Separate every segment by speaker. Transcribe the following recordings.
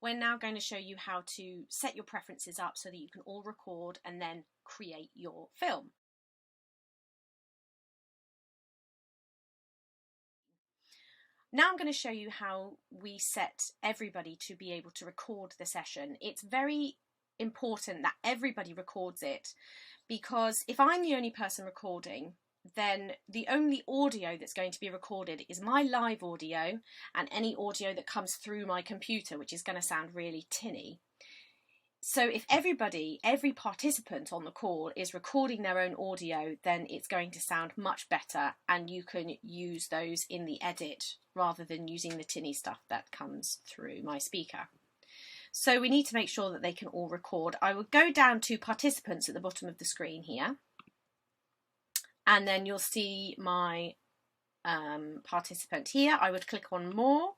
Speaker 1: We're now going to show you how to set your preferences up so that you can all record and then create your film. Now I'm going to show you how we set everybody to be able to record the session. It's very important that everybody records it, because if I'm the only person recording, then the only audio that's going to be recorded is my live audio and any audio that comes through my computer, which is going to sound really tinny. So if every participant on the call is recording their own audio, then it's going to sound much better, and you can use those in the edit rather than using the tinny stuff that comes through my speaker. So we need to make sure that they can all record. I will go down to participants at the bottom of the screen here, and then you'll see my participant here. I would click on more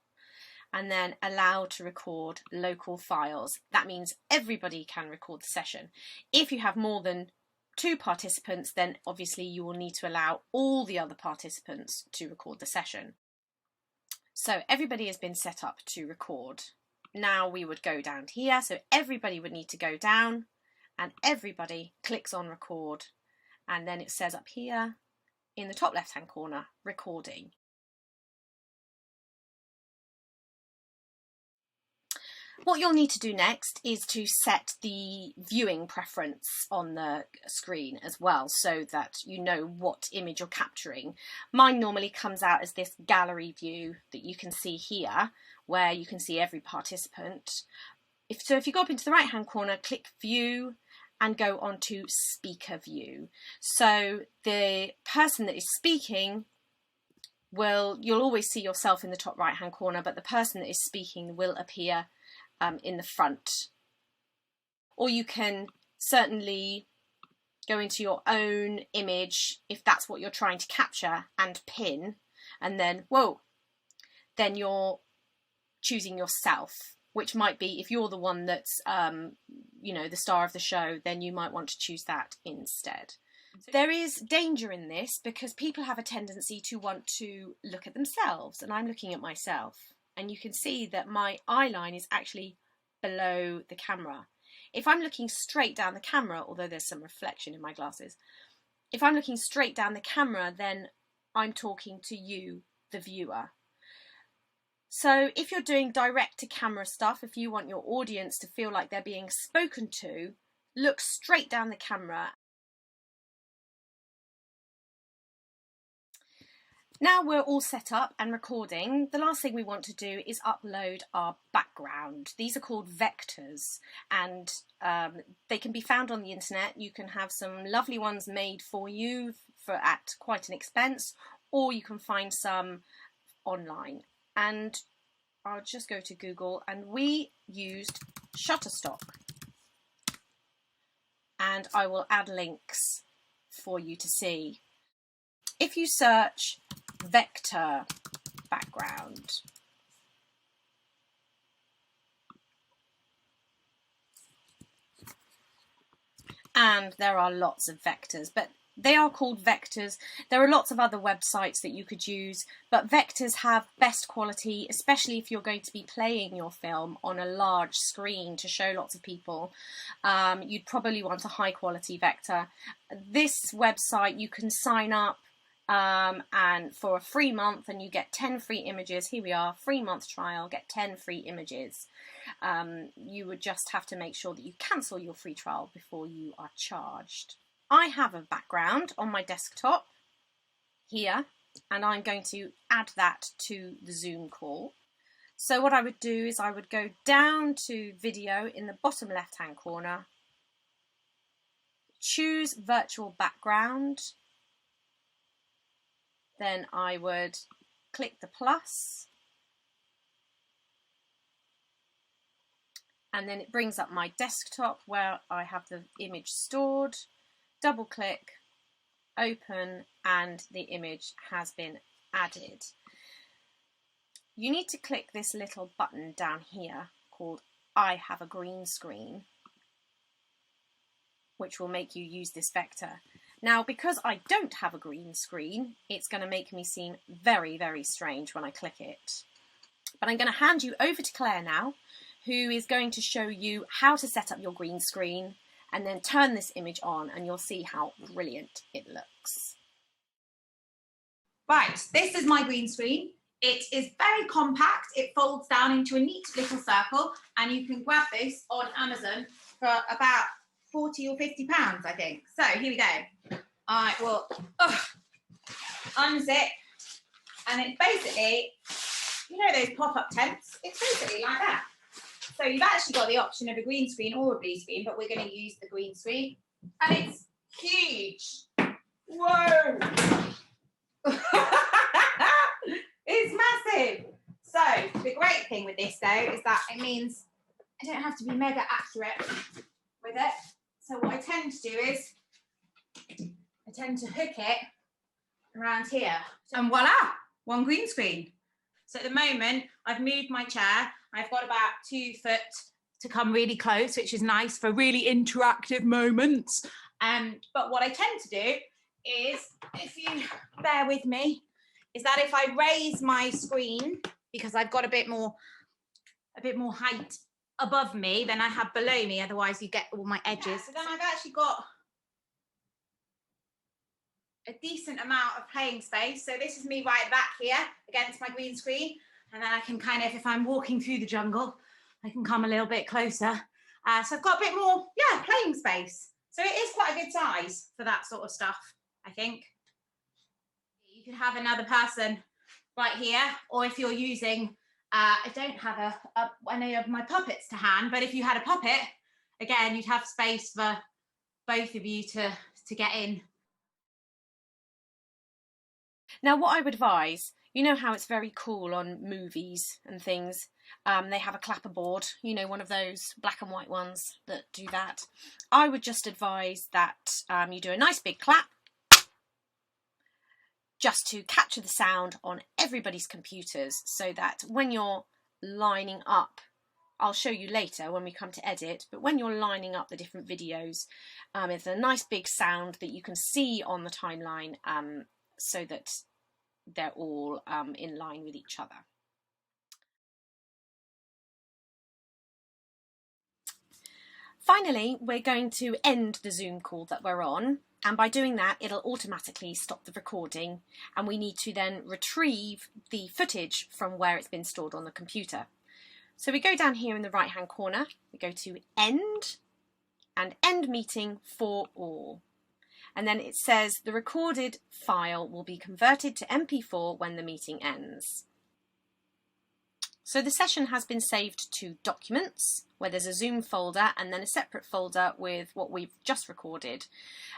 Speaker 1: and then allow to record local files. That means everybody can record the session. If you have more than 2 participants, then obviously you will need to allow all the other participants to record the session. So everybody has been set up to record. Now we would go down here, so everybody would need to go down, and everybody clicks on record, and then it says up here in the top left hand corner, recording. What you'll need to do next is to set the viewing preference on the screen as well, so that you know what image you're capturing. Mine normally comes out as this gallery view that you can see here, where you can see every participant. If you go up into the right hand corner, click view and go on to speaker view. So the person that is speaking you'll always see yourself in the top right hand corner, but the person that is speaking will appear in the front. Or you can certainly go into your own image if that's what you're trying to capture and pin, and then then you're choosing yourself, which might be, if you're the one that's the star of the show, then you might want to choose that instead. There is danger in this because people have a tendency to want to look at themselves, and I'm looking at myself. And you can see that my eye line is actually below the camera. If I'm looking straight down the camera, although there's some reflection in my glasses, if I'm looking straight down the camera, then I'm talking to you, the viewer. So if you're doing direct to camera stuff, if you want your audience to feel like they're being spoken to, look straight down the camera. Now we're all set up and recording, the last thing we want to do is upload our background. These are called vectors, and they can be found on the internet. You can have some lovely ones made for you at quite an expense, or you can find some online. And I'll just go to Google, and we used Shutterstock. And I will add links for you to see. If you search vector background, and there are lots of vectors, but they are called vectors. There are lots of other websites that you could use, but vectors have best quality, especially if you're going to be playing your film on a large screen to show lots of people. You'd probably want a high quality vector. This website, you can sign up and for a free month, and you get 10 free images. Here we are, free month trial, get 10 free images. You would just have to make sure that you cancel your free trial before you are charged. I have a background on my desktop here, and I'm going to add that to the Zoom call. So what I would do is I would go down to video in the bottom left hand corner, choose virtual background, then I would click the plus, and then it brings up my desktop where I have the image stored. Double click, open, and the image has been added. You need to click this little button down here called I have a green screen, which will make you use this vector. Now, because I don't have a green screen, it's going to make me seem very, very strange when I click it. But I'm going to hand you over to Claire now, who is going to show you how to set up your green screen and then turn this image on, and you'll see how brilliant it looks.
Speaker 2: Right, this is my green screen. It is very compact. It folds down into a neat little circle, and you can grab this on Amazon for about 40 or 50 pounds, I think. So here we go. I will unzip, and it's basically, you know those pop-up tents? It's basically like that. So you've actually got the option of a green screen or a blue screen, but we're going to use the green screen. And it's huge. Whoa! It's massive. So the great thing with this though is that it means I don't have to be mega accurate with it. So what I tend to do is I tend to hook it around here, and voila, one green screen. So at the moment I've moved my chair. I've got about 2 foot to come really close, which is nice for really interactive moments. But what I tend to do is, if you bear with me, is that if I raise my screen, because I've got a bit more height above me than I have below me, otherwise you get all my edges. Yeah, so then I've actually got a decent amount of playing space. So this is me right back here against my green screen, and then I can kind of, if I'm walking through the jungle, I can come a little bit closer. So I've got a bit more, yeah, playing space. So it is quite a good size for that sort of stuff, I think. You could have another person right here, or if you're using, I don't have any of my puppets to hand, but if you had a puppet, again, you'd have space for both of you to get in.
Speaker 1: Now, what I would advise, you know how it's very cool on movies and things, they have a clapperboard, you know, one of those black and white ones that do that. I would just advise that you do a nice big clap, just to capture the sound on everybody's computers, so that when you're lining up, I'll show you later when we come to edit, but when you're lining up the different videos, it's a nice big sound that you can see on the timeline, so that they're all in line with each other. Finally, we're going to end the Zoom call that we're on, and by doing that it'll automatically stop the recording, and we need to then retrieve the footage from where it's been stored on the computer. So we go down here in the right hand corner, we go to End, and End Meeting for All. And then it says the recorded file will be converted to MP4 when the meeting ends. So the session has been saved to Documents, where there's a Zoom folder and then a separate folder with what we've just recorded.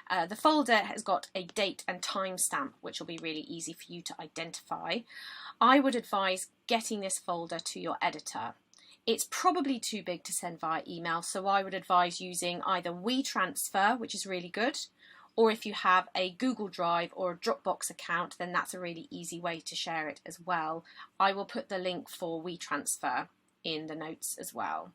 Speaker 1: The folder has got a date and time stamp, which will be really easy for you to identify. I would advise getting this folder to your editor. It's probably too big to send via email, so I would advise using either WeTransfer, which is really good, or if you have a Google Drive or a Dropbox account, then that's a really easy way to share it as well. I will put the link for WeTransfer in the notes as well.